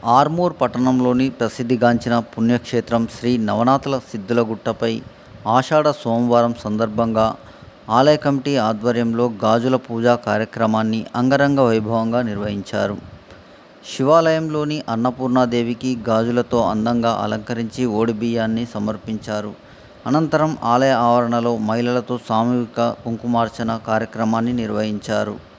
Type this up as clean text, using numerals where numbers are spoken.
ఆర్మూర్ పట్టణంలోని ప్రసిద్ధిగాంచిన పుణ్యక్షేత్రం శ్రీ నవనాథల సిద్ధులగుట్టపై ఆషాఢ సోమవారం సందర్భంగా ఆలయ కమిటీ ఆధ్వర్యంలో గాజుల పూజా కార్యక్రమాన్ని అంగరంగ వైభవంగా నిర్వహించారు. శివాలయంలోని అన్నపూర్ణాదేవికి గాజులతో అందంగా అలంకరించి ఓడిబియ్యాన్ని సమర్పించారు. అనంతరం ఆలయ ఆవరణలో మహిళలతో సామూహిక కుంకుమార్చన కార్యక్రమాన్ని నిర్వహించారు.